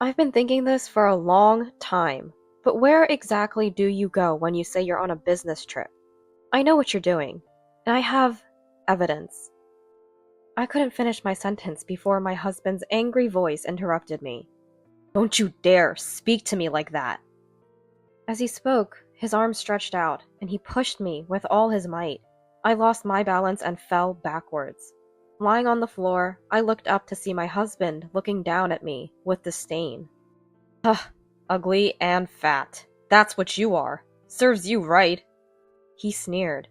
I've been thinking this for a long time, but where exactly do you go when you say you're on a business trip? I know what you're doing, and I have evidence. I couldn't finish my sentence before my husband's angry voice interrupted me. Don't you dare speak to me like that! As he spoke, his arm stretched out, and he pushed me with all his might. I lost my balance and fell backwards. Lying on the floor, I looked up to see my husband looking down at me with disdain. Huh, ugly and fat. That's what you are. Serves you right. He sneered.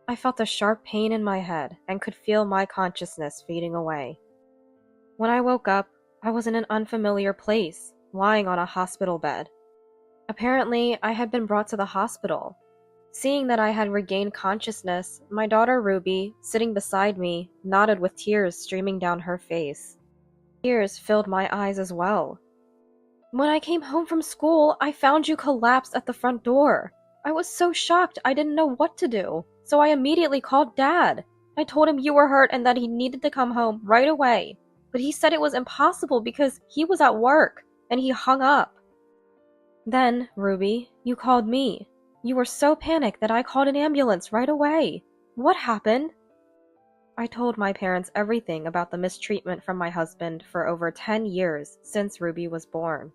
I felt a sharp pain in my head and could feel my consciousness fading away. When I woke up, I was in an unfamiliar place, lying on a hospital bed. Apparently, I had been brought to the hospital. Seeing that I had regained consciousness, my daughter Ruby, sitting beside me, nodded with tears streaming down her face. Tears filled my eyes as well. When I came home from school, I found you collapsed at the front door. I was so shocked I didn't know what to do, so I immediately called Dad. I told him you were hurt and that he needed to come home right away, but he said it was impossible because he was at work, and he hung up. Then, Ruby, you called me. You were so panicked that I called an ambulance right away. What happened? I told my parents everything about the mistreatment from my husband for over 10 years since Ruby was born.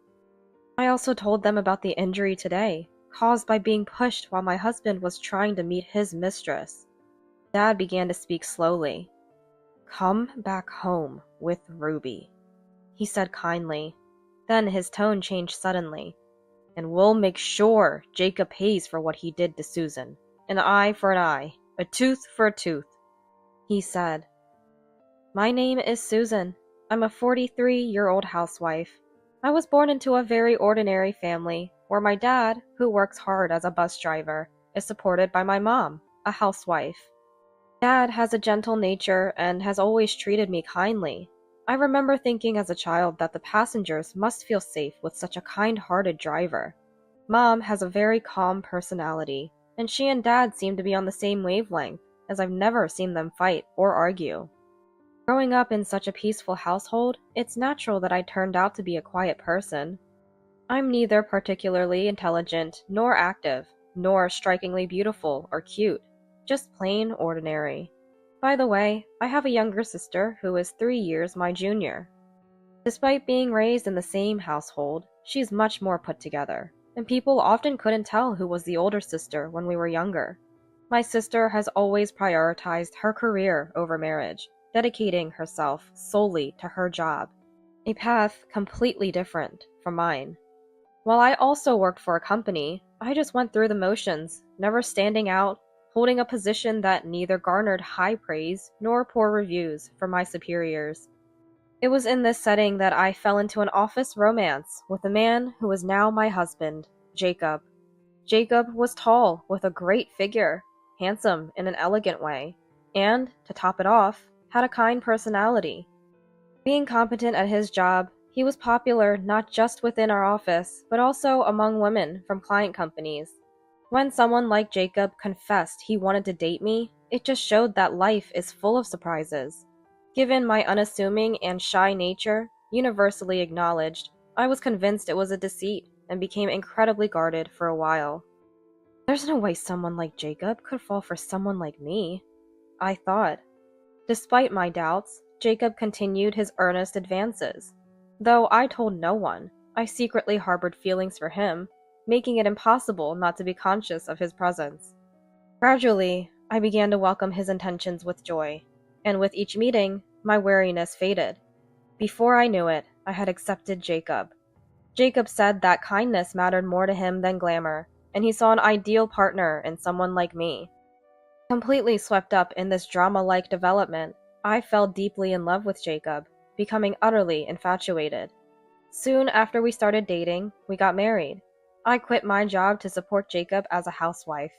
I also told them about the injury today, caused by being pushed while my husband was trying to meet his mistress. Dad began to speak slowly. Come back home with Ruby, he said kindly. Then his tone changed suddenly. And we'll make sure Jacob pays for what he did to Susan. An eye for an eye, a tooth for a tooth, he said. My name is Susan. I'm a 43-year-old housewife. I was born into a very ordinary family, where my dad, who works hard as a bus driver, is supported by my mom, a housewife. Dad has a gentle nature and has always treated me kindly. I remember thinking as a child that the passengers must feel safe with such a kind-hearted driver. Mom has a very calm personality, and she and Dad seem to be on the same wavelength, as I've never seen them fight or argue. Growing up in such a peaceful household, it's natural that I turned out to be a quiet person. I'm neither particularly intelligent nor active, nor strikingly beautiful or cute, just plain ordinary. By the way, I have a younger sister who is 3 years my junior. Despite being raised in the same household, she's much more put together, and people often couldn't tell who was the older sister when we were younger. My sister has always prioritized her career over marriage, dedicating herself solely to her job, a path completely different from mine. While I also worked for a company, I just went through the motions, never standing out, holding a position that neither garnered high praise nor poor reviews from my superiors. It was in this setting that I fell into an office romance with a man who is now my husband, Jacob. Jacob was tall, with a great figure, handsome in an elegant way, and, to top it off, had a kind personality. Being competent at his job, he was popular not just within our office, but also among women from client companies. When someone like Jacob confessed he wanted to date me, it just showed that life is full of surprises. Given my unassuming and shy nature, universally acknowledged, I was convinced it was a deceit and became incredibly guarded for a while. There's no way someone like Jacob could fall for someone like me, I thought. Despite my doubts, Jacob continued his earnest advances. Though I told no one, I secretly harbored feelings for him, making it impossible not to be conscious of his presence. Gradually, I began to welcome his intentions with joy, and with each meeting, my wariness faded. Before I knew it, I had accepted Jacob. Jacob said that kindness mattered more to him than glamour, and he saw an ideal partner in someone like me. Completely swept up in this drama-like development, I fell deeply in love with Jacob, becoming utterly infatuated. Soon after we started dating, we got married. I quit my job to support Jacob as a housewife.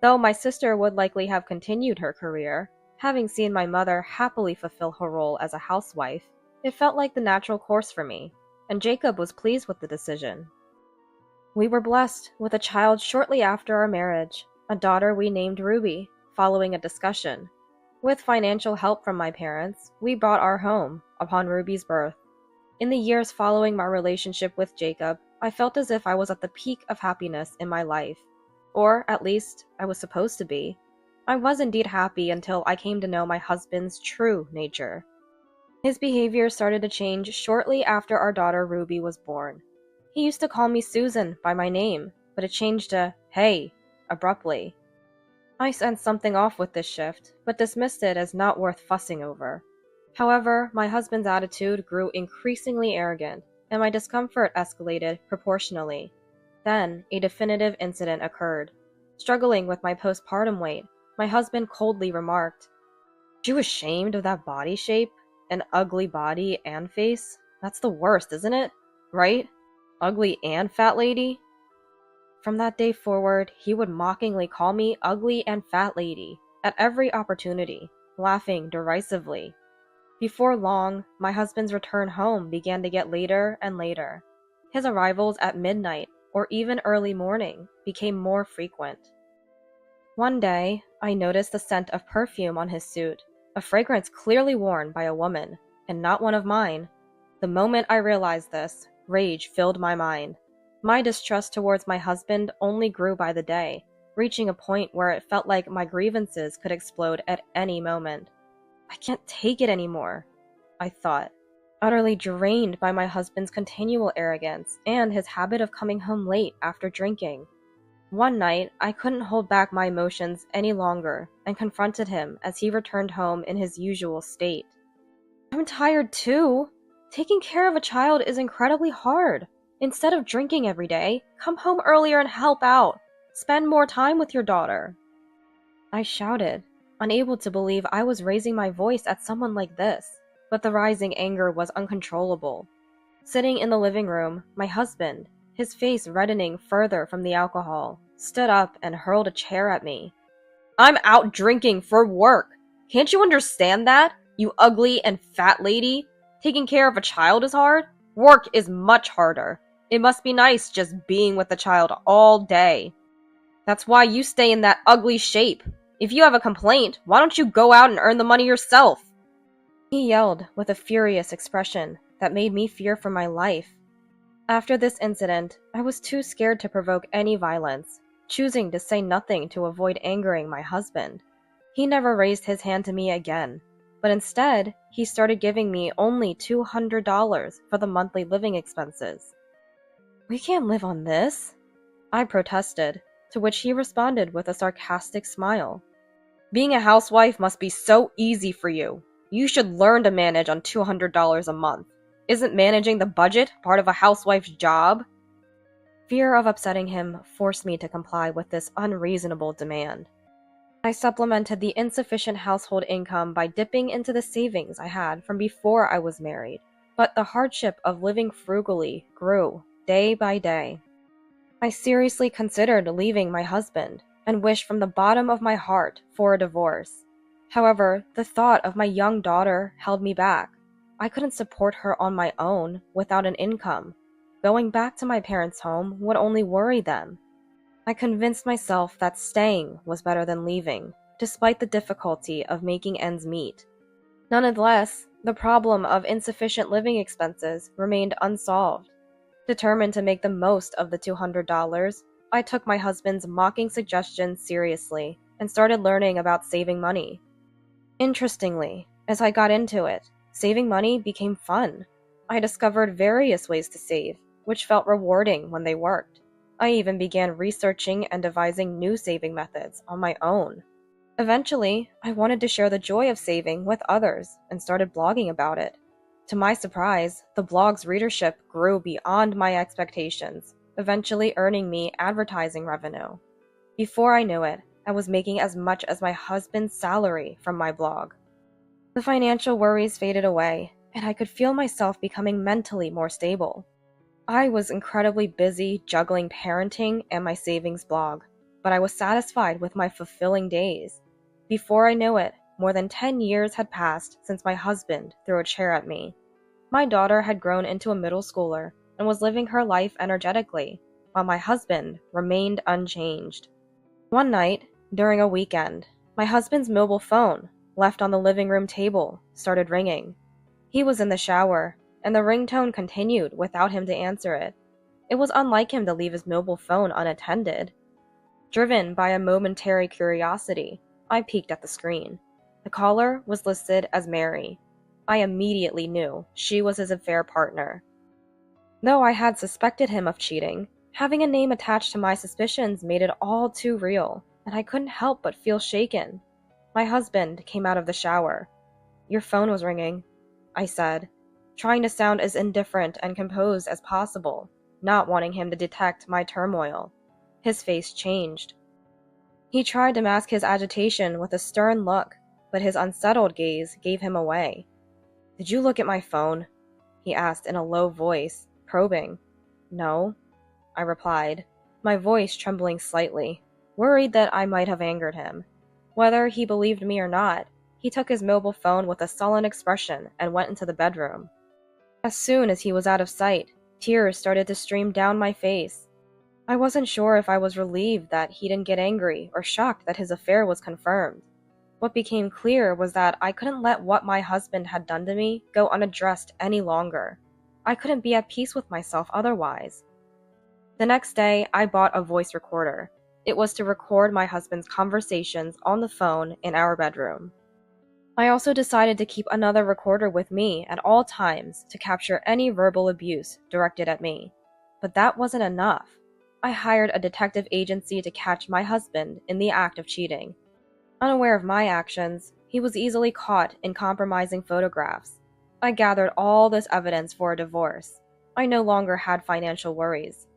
Though my sister would likely have continued her career, having seen my mother happily fulfill her role as a housewife, it felt like the natural course for me, and Jacob was pleased with the decision. We were blessed with a child shortly after our marriage, a daughter we named Ruby, following a discussion. With financial help from my parents, we bought our home upon Ruby's birth. In the years following my relationship with Jacob, I felt as if I was at the peak of happiness in my life. Or, at least, I was supposed to be. I was indeed happy until I came to know my husband's true nature. His behavior started to change shortly after our daughter Ruby was born. He used to call me Susan by my name, but it changed to "Hey" abruptly. I sensed something off with this shift, but dismissed it as not worth fussing over. However, my husband's attitude grew increasingly arrogant, and my discomfort escalated proportionally. Then, a definitive incident occurred. Struggling with my postpartum weight, my husband coldly remarked, "Aren't you ashamed of that body shape? An ugly body and face? That's the worst, isn't it? Right? Ugly and fat lady?" From that day forward, he would mockingly call me ugly and fat lady at every opportunity, laughing derisively. Before long, my husband's return home began to get later and later. His arrivals at midnight or even early morning became more frequent. One day, I noticed the scent of perfume on his suit, a fragrance clearly worn by a woman, and not one of mine. The moment I realized this, rage filled my mind. My distrust towards my husband only grew by the day, reaching a point where it felt like my grievances could explode at any moment. I can't take it anymore, I thought, utterly drained by my husband's continual arrogance and his habit of coming home late after drinking. One night, I couldn't hold back my emotions any longer and confronted him as he returned home in his usual state. "I'm tired too. Taking care of a child is incredibly hard. Instead of drinking every day, come home earlier and help out. Spend more time with your daughter." I shouted, unable to believe I was raising my voice at someone like this, but the rising anger was uncontrollable. Sitting in the living room, my husband, his face reddening further from the alcohol, stood up and hurled a chair at me. "I'm out drinking for work. Can't you understand that, you ugly and fat lady? Taking care of a child is hard. Work is much harder. It must be nice just being with the child all day. That's why you stay in that ugly shape. If you have a complaint, why don't you go out and earn the money yourself?" He yelled with a furious expression that made me fear for my life. After this incident, I was too scared to provoke any violence, choosing to say nothing to avoid angering my husband. He never raised his hand to me again, but instead, he started giving me only $200 for the monthly living expenses. "We can't live on this," I protested, to which he responded with a sarcastic smile. "Being a housewife must be so easy for you. You should learn to manage on $200 a month. Isn't managing the budget part of a housewife's job?" Fear of upsetting him forced me to comply with this unreasonable demand. I supplemented the insufficient household income by dipping into the savings I had from before I was married, but the hardship of living frugally grew day by day. I seriously considered leaving my husband and wished from the bottom of my heart for a divorce. However, the thought of my young daughter held me back. I couldn't support her on my own without an income. Going back to my parents' home would only worry them. I convinced myself that staying was better than leaving, despite the difficulty of making ends meet. Nonetheless, the problem of insufficient living expenses remained unsolved. Determined to make the most of the $200, I took my husband's mocking suggestions seriously and started learning about saving money. Interestingly, as I got into it, saving money became fun. I discovered various ways to save, which felt rewarding when they worked. I even began researching and devising new saving methods on my own. Eventually, I wanted to share the joy of saving with others and started blogging about it. To my surprise, the blog's readership grew beyond my expectations, eventually earning me advertising revenue. Before I knew it, I was making as much as my husband's salary from my blog. The financial worries faded away, and I could feel myself becoming mentally more stable. I was incredibly busy juggling parenting and my savings blog, but I was satisfied with my fulfilling days. Before I knew it, more than 10 years had passed since my husband threw a chair at me. My daughter had grown into a middle schooler and was living her life energetically, while my husband remained unchanged. One night, during a weekend, my husband's mobile phone, left on the living room table, started ringing. He was in the shower, and the ringtone continued without him to answer it. It was unlike him to leave his mobile phone unattended. Driven by a momentary curiosity, I peeked at the screen. The caller was listed as Mary. I immediately knew she was his affair partner. Though I had suspected him of cheating, having a name attached to my suspicions made it all too real, and I couldn't help but feel shaken. My husband came out of the shower. "Your phone was ringing," I said, trying to sound as indifferent and composed as possible, not wanting him to detect my turmoil. His face changed. He tried to mask his agitation with a stern look, but his unsettled gaze gave him away. "Did you look at my phone?" he asked in a low voice, probing. "No," I replied, my voice trembling slightly, worried that I might have angered him. Whether he believed me or not, he took his mobile phone with a sullen expression and went into the bedroom. As soon as he was out of sight, tears started to stream down my face. I wasn't sure if I was relieved that he didn't get angry or shocked that his affair was confirmed. What became clear was that I couldn't let what my husband had done to me go unaddressed any longer. I couldn't be at peace with myself otherwise. The next day, I bought a voice recorder. It was to record my husband's conversations on the phone in our bedroom. I also decided to keep another recorder with me at all times to capture any verbal abuse directed at me. But that wasn't enough. I hired a detective agency to catch my husband in the act of cheating. Unaware of my actions, he was easily caught in compromising photographs. I gathered all this evidence for a divorce. I no longer had financial worries.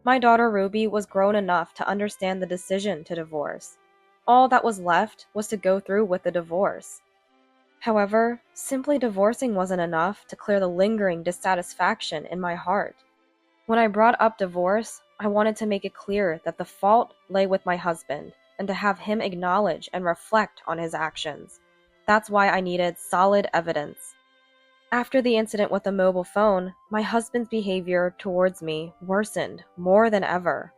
My daughter Ruby was grown enough to understand the decision to divorce. All that was left was to go through with the divorce. However, simply divorcing wasn't enough to clear the lingering dissatisfaction in my heart. When I brought up divorce, I wanted to make it clear that the fault lay with my husband, and to have him acknowledge and reflect on his actions. That's why I needed solid evidence. After the incident with the mobile phone, my husband's behavior towards me worsened more than ever.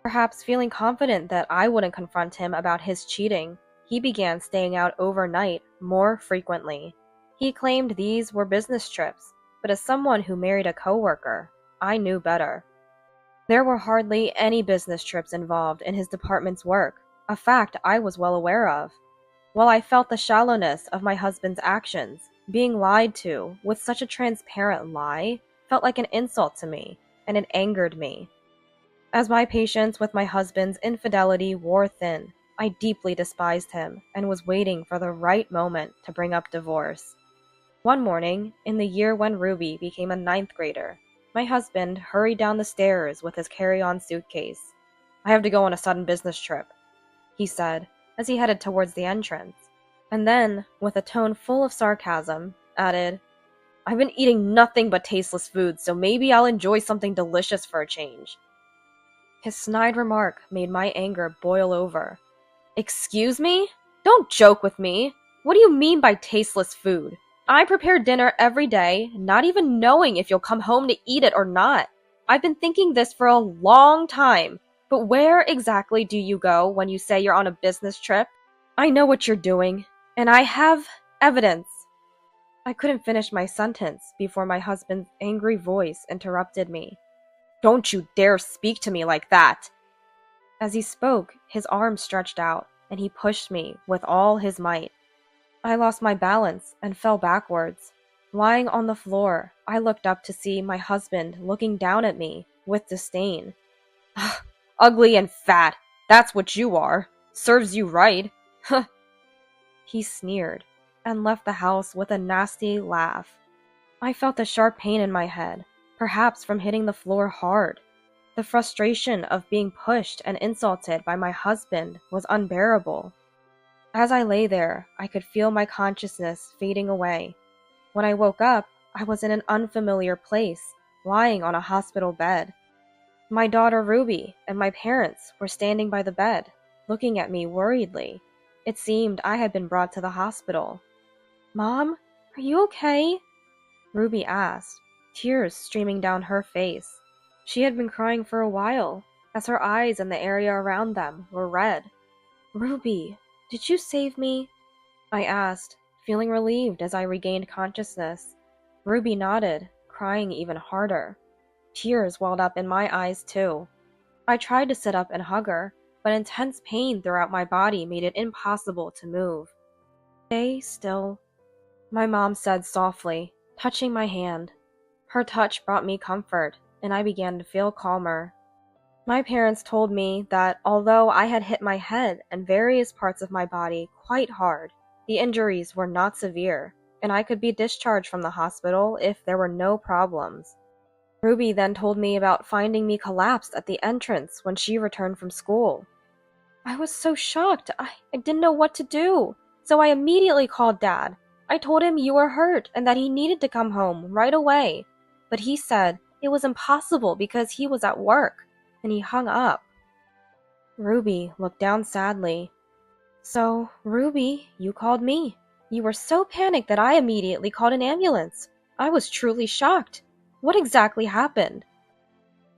Perhaps feeling confident that I wouldn't confront him about his cheating, he began staying out overnight more frequently. He claimed these were business trips, but as someone who married a coworker, I knew better. There were hardly any business trips involved in his department's work, a fact I was well aware of. While I felt the shallowness of my husband's actions, being lied to with such a transparent lie felt like an insult to me, and it angered me. As my patience with my husband's infidelity wore thin, I deeply despised him and was waiting for the right moment to bring up divorce. One morning, in the year when Ruby became a ninth grader, my husband hurried down the stairs with his carry-on suitcase. "I have to go on a sudden business trip," he said, as he headed towards the entrance. And then, with a tone full of sarcasm, added, "I've been eating nothing but tasteless food, so maybe I'll enjoy something delicious for a change." His snide remark made my anger boil over. "Excuse me? Don't joke with me. What do you mean by tasteless food? I prepare dinner every day, not even knowing if you'll come home to eat it or not. I've been thinking this for a long time, but where exactly do you go when you say you're on a business trip? I know what you're doing, and I have evidence." I couldn't finish my sentence before my husband's angry voice interrupted me. "Don't you dare speak to me like that!" As he spoke, his arm stretched out, and he pushed me with all his might. I lost my balance and fell backwards. Lying on the floor, I looked up to see my husband looking down at me with disdain. "Ugly and fat, that's what you are. Serves you right." He sneered and left the house with a nasty laugh. I felt a sharp pain in my head, perhaps from hitting the floor hard. The frustration of being pushed and insulted by my husband was unbearable. As I lay there, I could feel my consciousness fading away. When I woke up, I was in an unfamiliar place, lying on a hospital bed. My daughter Ruby and my parents were standing by the bed, looking at me worriedly. It seemed I had been brought to the hospital. "Mom, are you okay?" Ruby asked, tears streaming down her face. She had been crying for a while, as her eyes and the area around them were red. "Ruby, did you save me?" I asked, feeling relieved as I regained consciousness. Ruby nodded, crying even harder. Tears welled up in my eyes too. I tried to sit up and hug her, but intense pain throughout my body made it impossible to move. Stay still, my mom said softly, touching my hand. Her touch brought me comfort, and I began to feel calmer. My parents told me that although I had hit my head and various parts of my body quite hard, the injuries were not severe, and I could be discharged from the hospital if there were no problems. Ruby then told me about finding me collapsed at the entrance when she returned from school. I was so shocked. I didn't know what to do, so I immediately called Dad. I told him you were hurt and that he needed to come home right away, but he said it was impossible because he was at work, and he hung up. Ruby looked down sadly. So, Ruby, you called me. You were so panicked that I immediately called an ambulance. I was truly shocked. What exactly happened?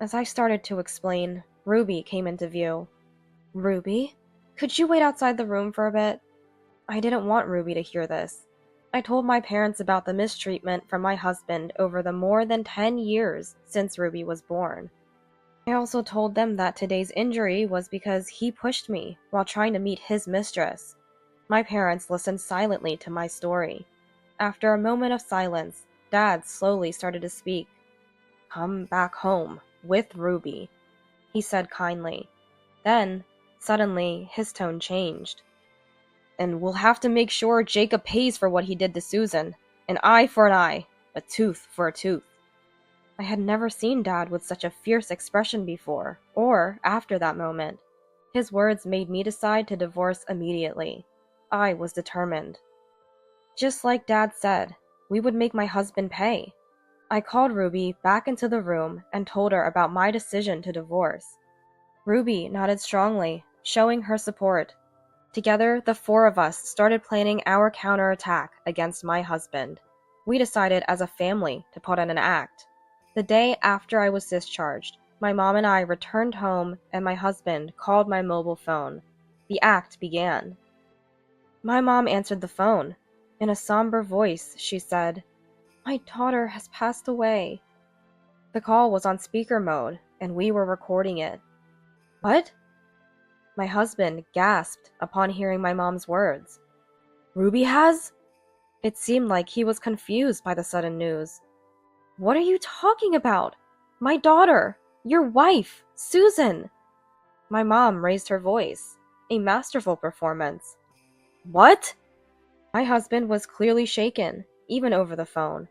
As I started to explain, Ruby came into view. Ruby? Could you wait outside the room for a bit? I didn't want Ruby to hear this. I told my parents about the mistreatment from my husband over the more than 10 years since Ruby was born. I also told them that today's injury was because he pushed me while trying to meet his mistress. My parents listened silently to my story. After a moment of silence, Dad slowly started to speak. Come back home with Ruby, he said kindly. Then, suddenly, his tone changed. And we'll have to make sure Jacob pays for what he did to Susan. An eye for an eye, a tooth for a tooth. I had never seen Dad with such a fierce expression before, or after that moment. His words made me decide to divorce immediately. I was determined. Just like Dad said, we would make my husband pay. I called Ruby back into the room and told her about my decision to divorce. Ruby nodded strongly, showing her support. Together, the four of us started planning our counterattack against my husband. We decided as a family to put on an act. The day after I was discharged, my mom and I returned home and my husband called my mobile phone. The act began. My mom answered the phone. In a somber voice, she said, My daughter has passed away. The call was on speaker mode, and we were recording it. What? My husband gasped upon hearing my mom's words. Ruby has? It seemed like he was confused by the sudden news. What are you talking about? My daughter, your wife, Susan. My mom raised her voice, a masterful performance. What? My husband was clearly shaken, even over the phone.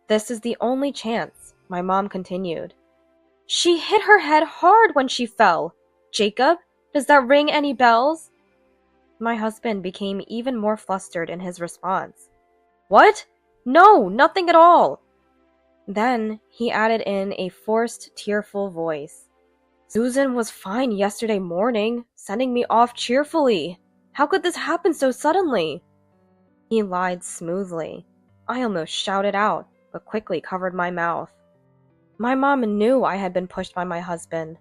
This is the only chance, my mom continued. She hit her head hard when she fell. Jacob, does that ring any bells? My husband became even more flustered in his response. What? No, nothing at all. Then he added in a forced, tearful voice. Susan was fine yesterday morning, sending me off cheerfully. How could this happen so suddenly? He lied smoothly. I almost shouted out, but quickly covered my mouth. My mom knew I had been pushed by my husband.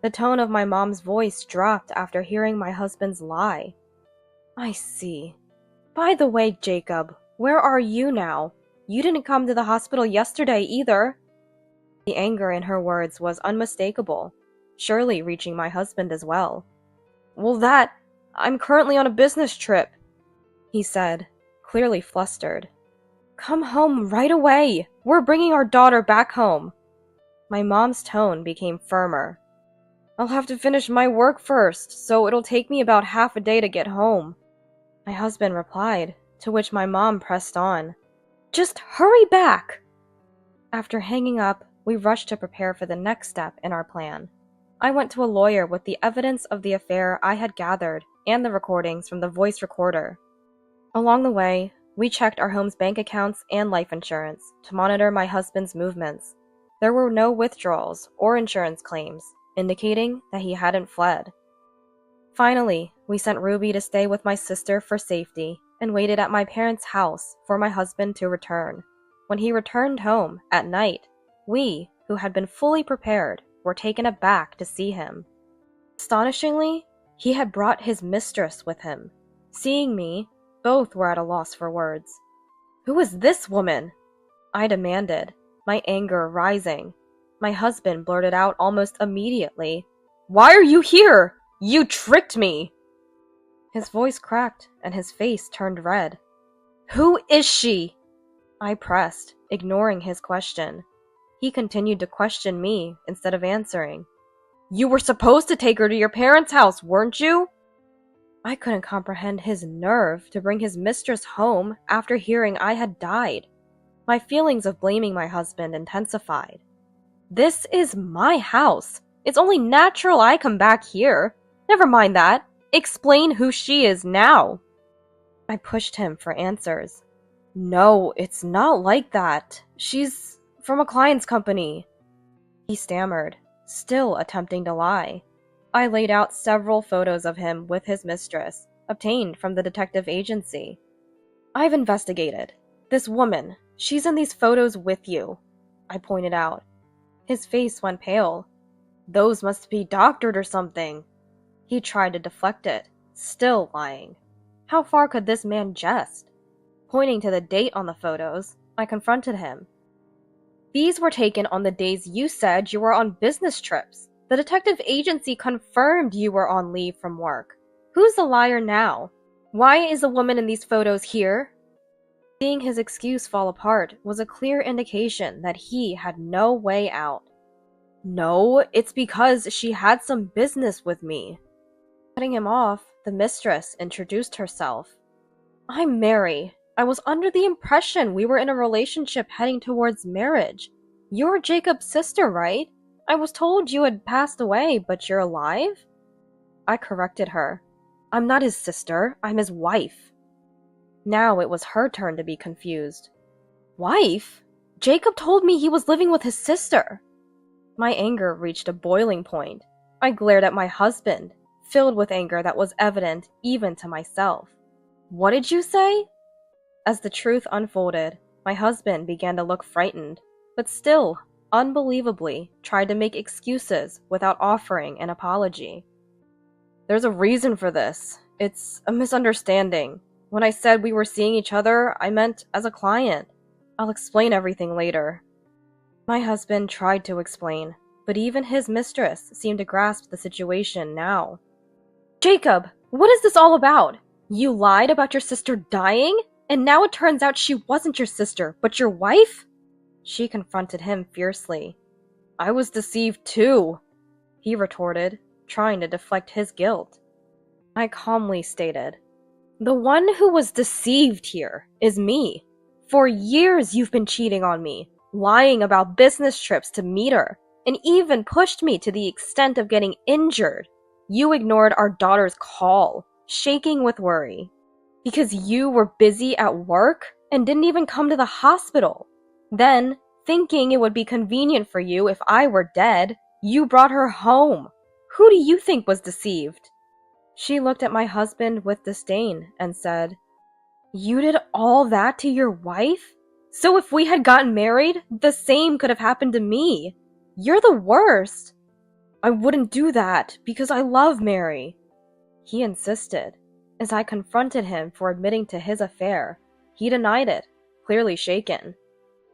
The tone of my mom's voice dropped after hearing my husband's lie. I see. By the way, Jacob, where are you now? You didn't come to the hospital yesterday either. The anger in her words was unmistakable, surely reaching my husband as well. Well, I'm currently on a business trip, he said, clearly flustered. Come home right away. We're bringing our daughter back home. My mom's tone became firmer. I'll have to finish my work first, so it'll take me about half a day to get home. My husband replied, to which my mom pressed on. Just hurry back! After hanging up, we rushed to prepare for the next step in our plan. I went to a lawyer with the evidence of the affair I had gathered and the recordings from the voice recorder. Along the way, we checked our home's bank accounts and life insurance to monitor my husband's movements. There were no withdrawals or insurance claims, indicating that he hadn't fled. Finally, we sent Ruby to stay with my sister for safety and waited at my parents' house for my husband to return. When he returned home at night, we, who had been fully prepared, were taken aback to see him. Astonishingly, he had brought his mistress with him. Seeing me, both were at a loss for words. Who is this woman? I demanded, my anger rising. My husband blurted out almost immediately, "Why are you here? You tricked me!" His voice cracked and his face turned red. "Who is she?" I pressed, ignoring his question. He continued to question me instead of answering. "You were supposed to take her to your parents' house, weren't you?" I couldn't comprehend his nerve to bring his mistress home after hearing I had died. My feelings of blaming my husband intensified. "This is my house. It's only natural I come back here. Never mind that. Explain who she is now." I pushed him for answers. "No, it's not like that. She's from a client's company." He stammered, still attempting to lie. I laid out several photos of him with his mistress, obtained from the detective agency. "I've investigated. This woman, she's in these photos with you," I pointed out. His face went pale. "Those must be doctored or something." He tried to deflect it, still lying. How far could this man jest? Pointing to the date on the photos, I confronted him. "These were taken on the days you said you were on business trips. The detective agency confirmed you were on leave from work. Who's the liar now? Why is the woman in these photos here?" Seeing his excuse fall apart was a clear indication that he had no way out. "No, it's because she had some business with me." Cutting him off, the mistress introduced herself. "I'm Mary. I was under the impression we were in a relationship heading towards marriage. You're Jacob's sister, right? I was told you had passed away, but you're alive?" I corrected her. "I'm not his sister, I'm his wife." Now it was her turn to be confused. "Wife? Jacob told me he was living with his sister." My anger reached a boiling point. I glared at my husband, filled with anger that was evident even to myself. "What did you say?" As the truth unfolded, my husband began to look frightened, but still, unbelievably, tried to make excuses without offering an apology. "There's a reason for this. It's a misunderstanding. When I said we were seeing each other, I meant as a client. I'll explain everything later." My husband tried to explain, but even his mistress seemed to grasp the situation now. "Jacob, what is this all about? You lied about your sister dying, and now it turns out she wasn't your sister, but your wife?" She confronted him fiercely. "I was deceived too," he retorted, trying to deflect his guilt. I calmly stated, "The one who was deceived here is me. For years you've been cheating on me, lying about business trips to meet her, and even pushed me to the extent of getting injured. You ignored our daughter's call, shaking with worry, because you were busy at work and didn't even come to the hospital. Then, thinking it would be convenient for you if I were dead, you brought her home. Who do you think was deceived?" She looked at my husband with disdain and said, "You did all that to your wife? So if we had gotten married, the same could have happened to me. You're the worst." "I wouldn't do that because I love Mary," he insisted. As I confronted him for admitting to his affair, he denied it, clearly shaken.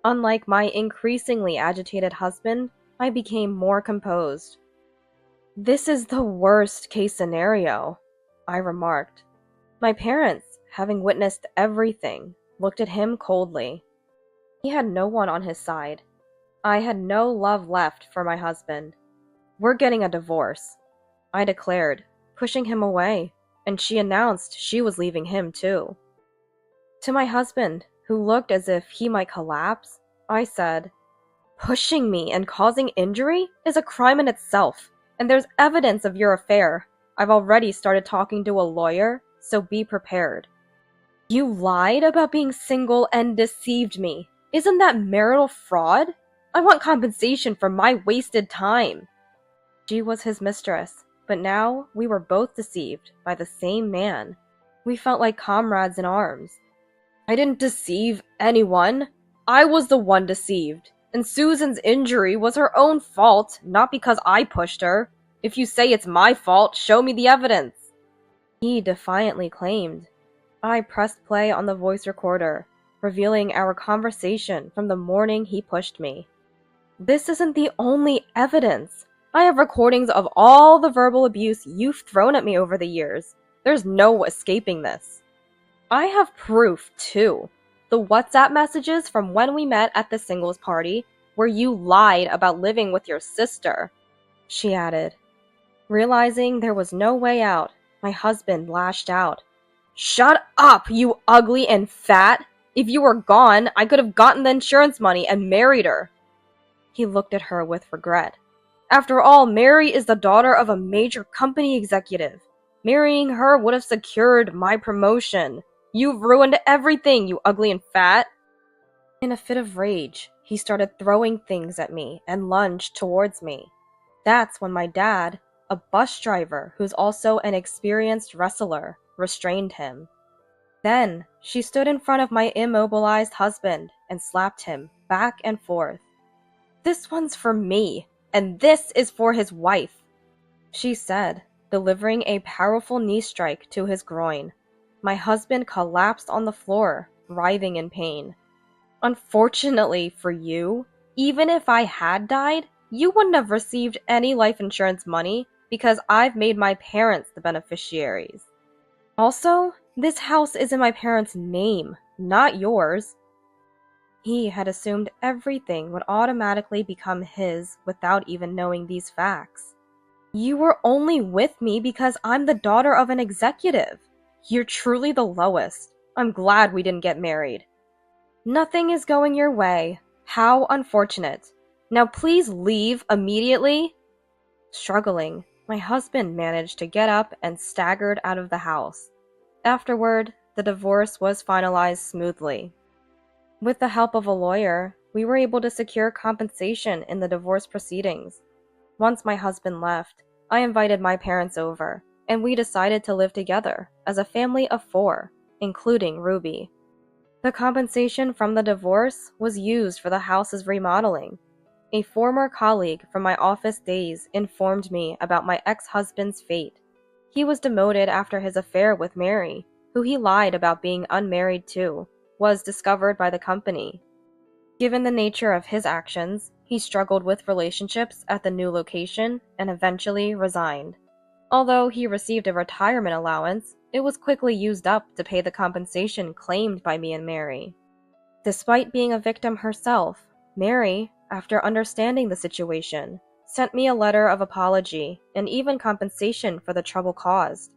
Unlike my increasingly agitated husband, I became more composed. "This is the worst case scenario," I remarked. My parents, having witnessed everything, looked at him coldly. He had no one on his side. I had no love left for my husband. "We're getting a divorce," I declared, pushing him away, and she announced she was leaving him too. To my husband, who looked as if he might collapse, I said, "Pushing me and causing injury is a crime in itself, and there's evidence of your affair. I've already started talking to a lawyer, so be prepared." "You lied about being single and deceived me. Isn't that marital fraud? I want compensation for my wasted time." She was his mistress, but now we were both deceived by the same man. We felt like comrades in arms. "I didn't deceive anyone. I was the one deceived. And Susan's injury was her own fault, not because I pushed her. If you say it's my fault, show me the evidence," he defiantly claimed. I pressed play on the voice recorder. revealing our conversation from the morning he pushed me. This isn't the only evidence. I have recordings of all the verbal abuse you've thrown at me over the years. There's no escaping this. I have proof, too. The WhatsApp messages from when we met at the singles party, where you lied about living with your sister, she added. Realizing there was no way out, my husband lashed out. Shut up, you ugly and fat! If you were gone, I could have gotten the insurance money and married her. He looked at her with regret. After all, Mary is the daughter of a major company executive. Marrying her would have secured my promotion. You've ruined everything, you ugly and fat. In a fit of rage, he started throwing things at me and lunged towards me. That's when my dad, a bus driver who's also an experienced wrestler, restrained him. Then, she stood in front of my immobilized husband and slapped him back and forth. This one's for me, and this is for his wife, she said, delivering a powerful knee strike to his groin. My husband collapsed on the floor, writhing in pain. Unfortunately for you, even if I had died, you wouldn't have received any life insurance money because I've made my parents the beneficiaries. Also, this house is in my parents' name, not yours. He had assumed everything would automatically become his without even knowing these facts. You were only with me because I'm the daughter of an executive. You're truly the lowest. I'm glad we didn't get married. Nothing is going your way. How unfortunate. Now please leave immediately. Struggling, my husband managed to get up and staggered out of the house. Afterward, the divorce was finalized smoothly. With the help of a lawyer, we were able to secure compensation in the divorce proceedings. Once my husband left, I invited my parents over, and we decided to live together as a family of 4, including Ruby. The compensation from the divorce was used for the house's remodeling. A former colleague from my office days informed me about my ex-husband's fate. He was demoted after his affair with Mary, who he lied about being unmarried to, was discovered by the company. Given the nature of his actions, he struggled with relationships at the new location and eventually resigned. Although he received a retirement allowance, it was quickly used up to pay the compensation claimed by me and Mary. Despite being a victim herself, Mary, after understanding the situation, sent me a letter of apology and even compensation for the trouble caused.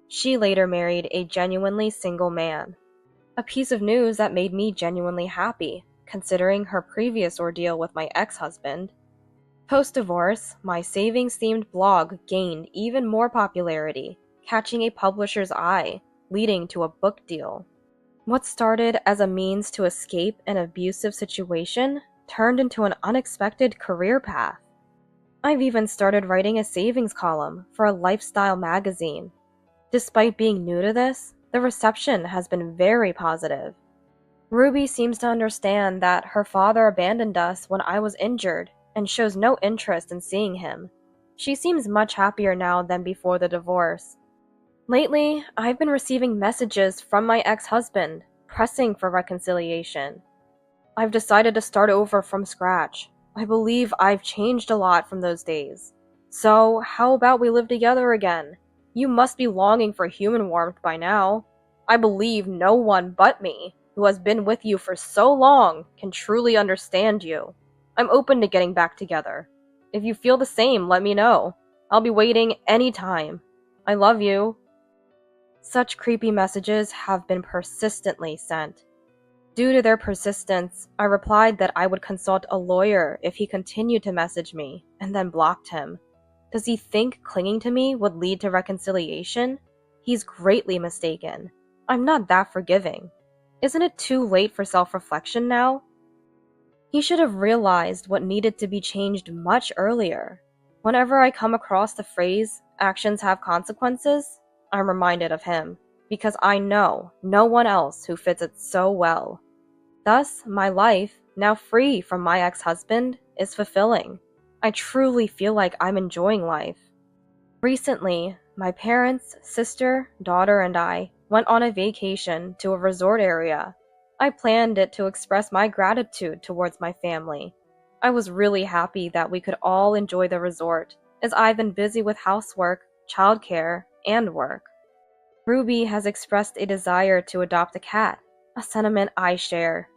She later married a genuinely single man. A piece of news that made me genuinely happy, considering her previous ordeal with my ex-husband. Post-divorce, my savings-themed blog gained even more popularity, catching a publisher's eye, leading to a book deal. What started as a means to escape an abusive situation turned into an unexpected career path. I've even started writing a savings column for a lifestyle magazine. Despite being new to this, the reception has been very positive. Ruby seems to understand that her father abandoned us when I was injured and shows no interest in seeing him. She seems much happier now than before the divorce. Lately, I've been receiving messages from my ex-husband, pressing for reconciliation. I've decided to start over from scratch. I believe I've changed a lot from those days. So, how about we live together again? You must be longing for human warmth by now. I believe no one but me, who has been with you for so long, can truly understand you. I'm open to getting back together. If you feel the same, let me know. I'll be waiting anytime. I love you. Such creepy messages have been persistently sent. Due to their persistence, I replied that I would consult a lawyer if he continued to message me, and then blocked him. Does he think clinging to me would lead to reconciliation? He's greatly mistaken. I'm not that forgiving. Isn't it too late for self-reflection now? He should have realized what needed to be changed much earlier. Whenever I come across the phrase, actions have consequences, I'm reminded of him, because I know no one else who fits it so well. Thus, my life, now free from my ex-husband, is fulfilling. I truly feel like I'm enjoying life. Recently, my parents, sister, daughter, and I went on a vacation to a resort area. I planned it to express my gratitude towards my family. I was really happy that we could all enjoy the resort, as I've been busy with housework, childcare, and work. Ruby has expressed a desire to adopt a cat, a sentiment I share.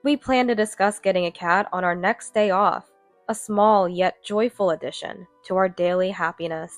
We plan to discuss getting a cat on our next day off, a small yet joyful addition to our daily happiness.